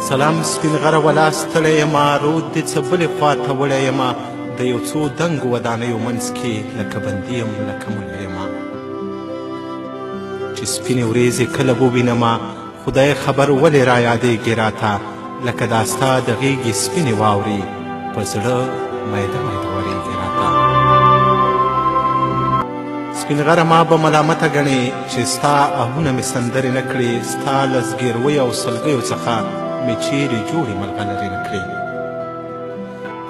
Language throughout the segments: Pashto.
سلام سپین غره ولا ستړی یمه رود دې څه بلې خواته وړی یمه د یو څو دنګو ودانیو منځ کې لکه بندي یم لکه مړی یمه چې سپینې وریځې کله ووینمه خدای خبر ولې را یادېږي راته لکه دا ستا د غېږې سپینې واورې په زړه میده میده ورېږي راته سپین غره ما به ملامته ګڼې چې ستا آهونه مې سندرې نه کړې ستا له زګېرویو او سلګیو څخه مې چیرې جوړې ملغلرې نه کړې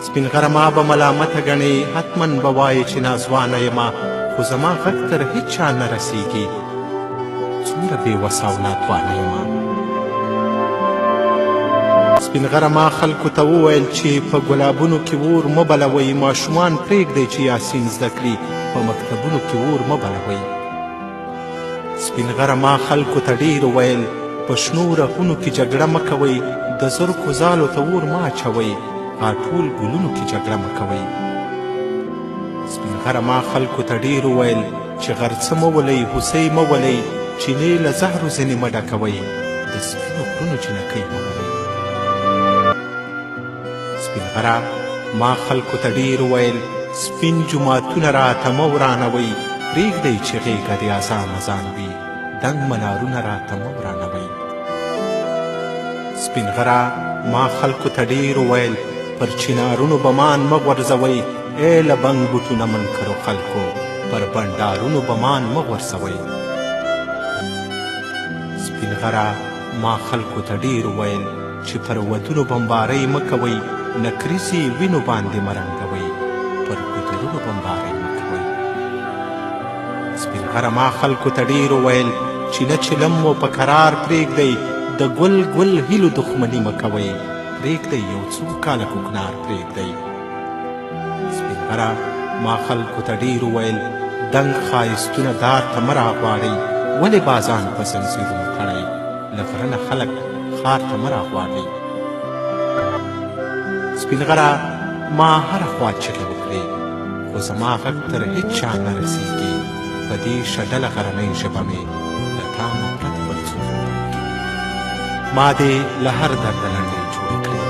سپین غره ما به ملامته ګڼې حتما به وایې چې ناځوانه یمه خو زما غږ تر هېچ چا نه رسیږي څومره بېوسه او ناتوانه یمه سپین غره ما خلکو ته وویل چې په ګلابونو کې اور مه بلوئ ماشومان پرېږدئ چې یاسین زده کړي په مکتبونو کې اور مه بلوئ سپین غره ما خلکو ته ډېر وویل په شنو رغونو کې جګړه مه کوئ د زرکو زالو ته اور مه اچوئ غاټول ګلونو کې جګړه مه کوئ سپین غره ما خلکو ته ډېر وویل چې غرڅه مه ولئ هوسۍ مه ولئ چینې له زهرو ځینې مه ډکوئ د سپینو غرونو جنکۍ مه ولئ سپین غره ما خلکو ته ډېر وویل سپین جوماتونه راته مه ورانوئ پرېږدئ چې غېږه د اذان اذان وي دنګ منارونه راته مه ورانوئ سپین غره ما خلکو ته ډېر وویل پر چنارونو بمان مه غورځوئ ای له بنګ بوټو نه منکرو خلکو پر بنډارونو بمان مه غورځوئ سپین غره ما خلکو ته ډېر وویل چې پر ودونو بمبارۍ مه کوئ نکریزې وینو باندې مه رنګوئ پر ګودرونو بمبارۍ مه کوئ سپین غره ما خلکو ته ډېر وویل چې نه چلم مو په قرار پرېږدئ د ګل ګل هیلو دښمني مه کوئ پرېږدئ یو څو کاله کوکنار پرېږدئ سپین غره ما خلکو ته ډېر وویل دنګ ښایستونه دار ته مه راغواړئ ولې بازان په زنځیرونو تړئ له غره نه خلک ښار ته مه راغواړئ سپین غره ما هره خوا چغې وکړې خو زما غږ تر هېچ چا نه رسیږي په دې شډله غرنۍ ژبه مې له تا نه پرته بل څوک نه پوهېږي ما دې له هر درده لنډۍ جوړې کړې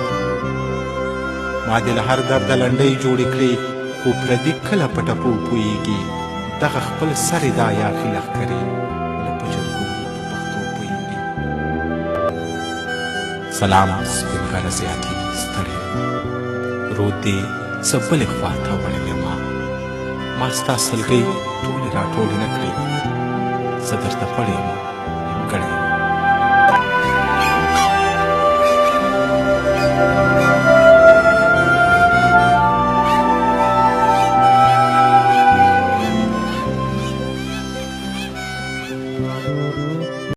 ما دې له هر درده لنډۍ جوړې کړې خو پردي کله په ټپو پوهېږي دغه خپل سر یې دا یاغي لښکرې نه په جرګو نه په پښتو پوهېږي سلام سپین غره زیاتې ستړی رود دې څه بلې خواته وړی یمه ما ستا سلګۍ ټولې راټولې نه کړې زه درته پړې یم